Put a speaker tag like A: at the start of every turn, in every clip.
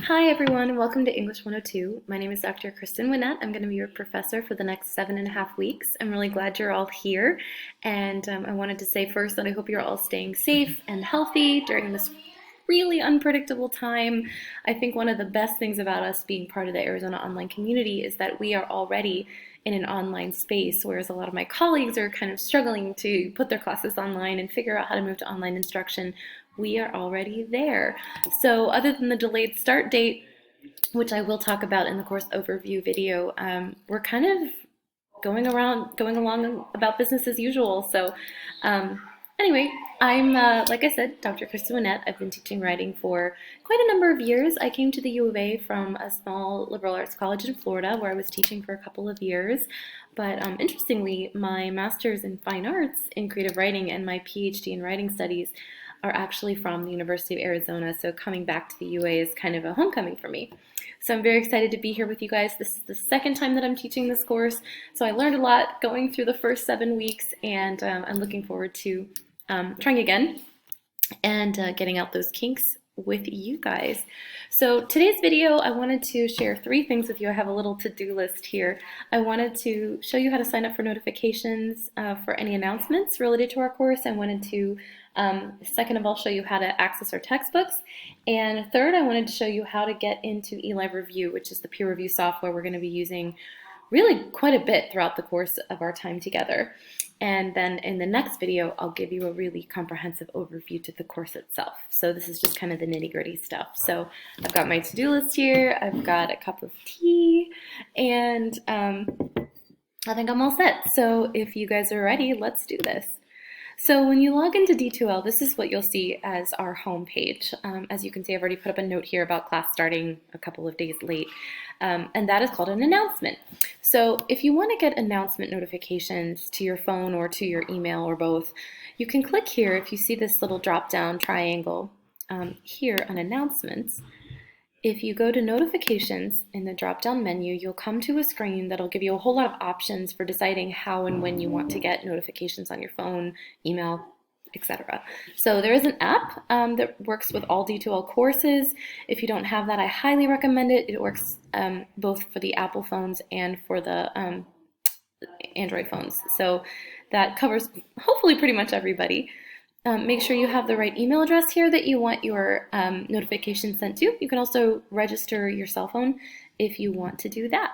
A: Hi everyone, and welcome to English 102. My name is Dr. Kristen Winnett. I'm going to be your professor for the next 7.5 weeks. I'm really glad you're all here, and I wanted to say first that I hope you're all staying safe and healthy during this really unpredictable time. I think one of the best things about us being part of the Arizona online community is that we are already in an online space, whereas a lot of my colleagues are kind of struggling to put their classes online and figure out how to move to online instruction. We are already there. So other than the delayed start date, which I will talk about in the course overview video, we're kind of going along about business as usual. So anyway, I'm, like I said, Dr. Kristen Winnett. I've been teaching writing for quite a number of years. I came to the U of A from a small liberal arts college in Florida where I was teaching for a couple of years. But interestingly, my master's in fine arts in creative writing and my PhD in writing studies are actually from the University of Arizona. So coming back to the UA is kind of a homecoming for me. So I'm very excited to be here with you guys. This is the second time that I'm teaching this course. So I learned a lot going through the first 7 weeks, and I'm looking forward to trying again and getting out those kinks with you guys. So today's video, I wanted to share 3 things with you. I have a little to-do list here. I wanted to show you how to sign up for notifications for any announcements related to our course. I wanted to, second of all, show you how to access our textbooks. And third, I wanted to show you how to get into eLiveReview, which is the peer review software we're going to be using really quite a bit throughout the course of our time together. And then in the next video, I'll give you a really comprehensive overview to the course itself. So this is just kind of the nitty-gritty stuff. So I've got my to-do list here, I've got a cup of tea, and I think I'm all set. So if you guys are ready, let's do this. So when you log into D2L, this is what you'll see as our home page. As you can see, I've already put up a note here about class starting a couple of days late, and that is called an announcement. So if you want to get announcement notifications to your phone or to your email or both, you can click here if you see this little drop-down triangle here on announcements. If you go to notifications in the drop-down menu, you'll come to a screen that'll give you a whole lot of options for deciding how and when you want to get notifications on your phone, email, etc. So there is an app that works with all D2L courses. If you don't have that, I highly recommend it. It works both for the Apple phones and for the Android phones. So that covers hopefully pretty much everybody. Make sure you have the right email address here that you want your notifications sent to. You can also register your cell phone if you want to do that.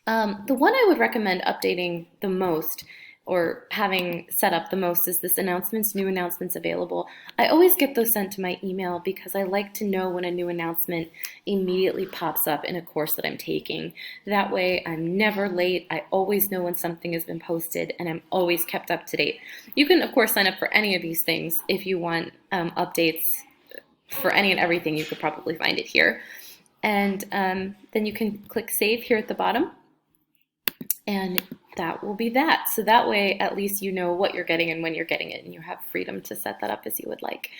A: The one I would recommend updating the most or having set up the most is this announcements, new announcements available. I always get those sent to my email because I like to know when a new announcement immediately pops up in a course that I'm taking. That way I'm never late, I always know when something has been posted, and I'm always kept up to date. You can of course sign up for any of these things if you want updates for any and everything. You could probably find it here. And then you can click save here at the bottom, and that will be that. So that way, at least you know what you're getting and when you're getting it, and you have freedom to set that up as you would like.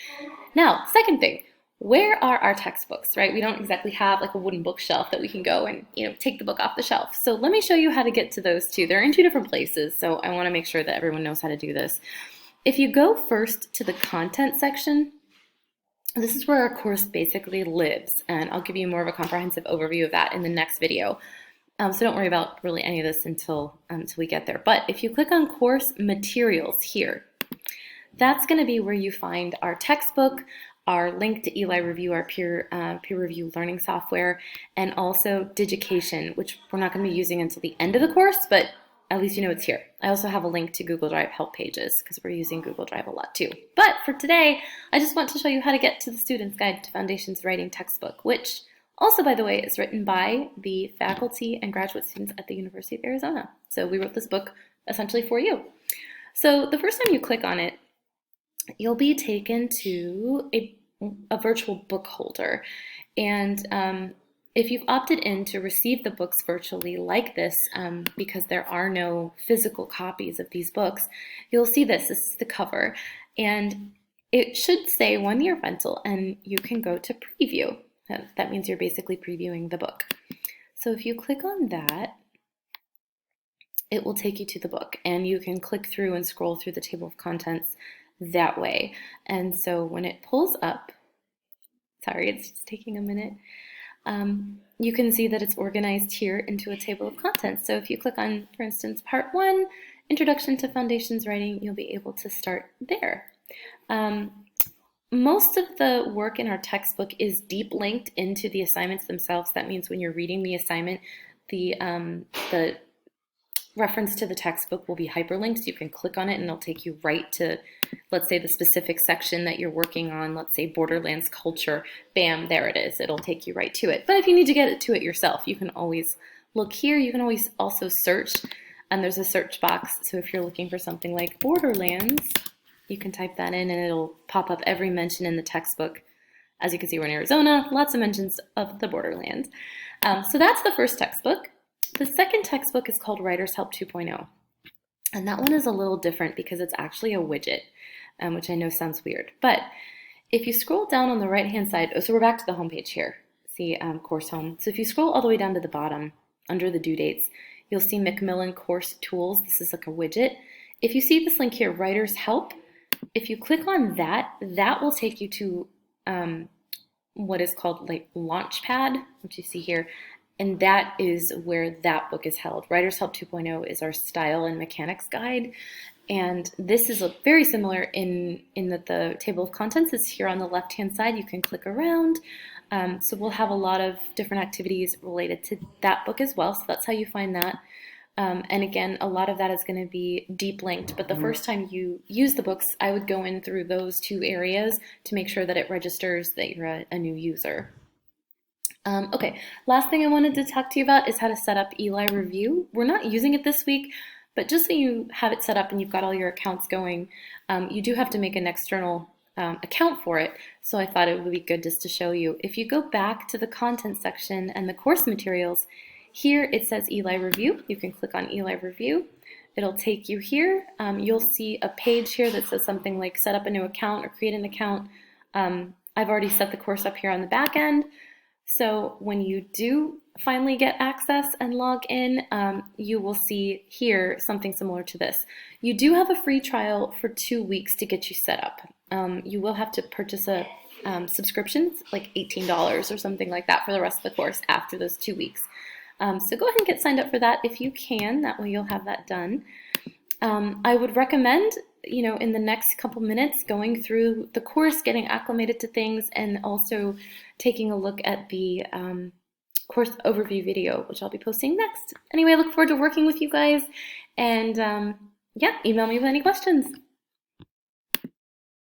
A: Now, second thing, where are our textbooks, right? We don't exactly have like a wooden bookshelf that we can go and, take the book off the shelf. So let me show you how to get to those two. They're in 2 different places, so I want to make sure that everyone knows how to do this. If you go first to the content section, this is where our course basically lives, and I'll give you more of a comprehensive overview of that in the next video. So don't worry about really any of this until we get there. But if you click on course materials here, that's going to be where you find our textbook, our link to eLiveReview, our peer review learning software, and also Digication, which we're not going to be using until the end of the course, but at least you know it's here. I also have a link to Google Drive help pages because we're using Google Drive a lot too. But for today, I just want to show you how to get to the Student's Guide to Foundations Writing textbook, which also, by the way, is written by the faculty and graduate students at the University of Arizona. So we wrote this book essentially for you. So the first time you click on it, you'll be taken to a virtual book holder. And if you've opted in to receive the books virtually like this, because there are no physical copies of these books, you'll see this. This is the cover. And it should say 1-year rental, and you can go to preview. That means you're basically previewing the book. So if you click on that, it will take you to the book, and you can click through and scroll through the table of contents that way. And so when it pulls up, Sorry, it's just taking a minute. You can see that it's organized here into a table of contents. So if you click on, for instance, Part 1, Introduction to Foundations Writing, you'll be able to start there. Most of the work in our textbook is deep linked into the assignments themselves. That means when you're reading the assignment, the reference to the textbook will be hyperlinked. You can click on it and it'll take you right to, let's say, the specific section that you're working on. Let's say Borderlands culture. Bam, there it is. It'll take you right to it. But if you need to get to it yourself, you can always look here. You can always also search, and there's a search box. So if you're looking for something like Borderlands, you can type that in and it'll pop up every mention in the textbook. As you can see, we're in Arizona, lots of mentions of the Borderlands. So that's the first textbook. The second textbook is called Writer's Help 2.0. And that one is a little different because it's actually a widget, which I know sounds weird. But if you scroll down on the right-hand side, so we're back to the home page here. See Course Home. So if you scroll all the way down to the bottom, under the due dates, you'll see Macmillan Course Tools. This is like a widget. If you see this link here, Writer's Help, if you click on that, that will take you to what is called like Launchpad, which you see here, and that is where that book is held. Writer's Help 2.0 is our style and mechanics guide, and this is very similar in that the table of contents is here on the left-hand side. You can click around. So we'll have a lot of different activities related to that book as well, so that's how you find that. And again, a lot of that is going to be deep linked, but the first time you use the books, I would go in through those two areas to make sure that it registers that you're a new user. Okay, last thing I wanted to talk to you about is how to set up Eli Review. We're not using it this week, but just so you have it set up and you've got all your accounts going, you do have to make an external account for it, so I thought it would be good just to show you. If you go back to the content section and the course materials, here it says Eli Review. You can click on Eli Review. It'll take you here. You'll see a page here that says something like set up a new account or create an account. I've already set the course up here on the back end. So when you do finally get access and log in, you will see here something similar to this. You do have a free trial for 2 weeks to get you set up. You will have to purchase a subscription, like $18 or something like that for the rest of the course after those 2 weeks. So go ahead and get signed up for that if you can. That way you'll have that done. I would recommend, in the next couple minutes, going through the course, getting acclimated to things, and also taking a look at the course overview video, which I'll be posting next. Anyway, I look forward to working with you guys, and yeah, email me with any questions.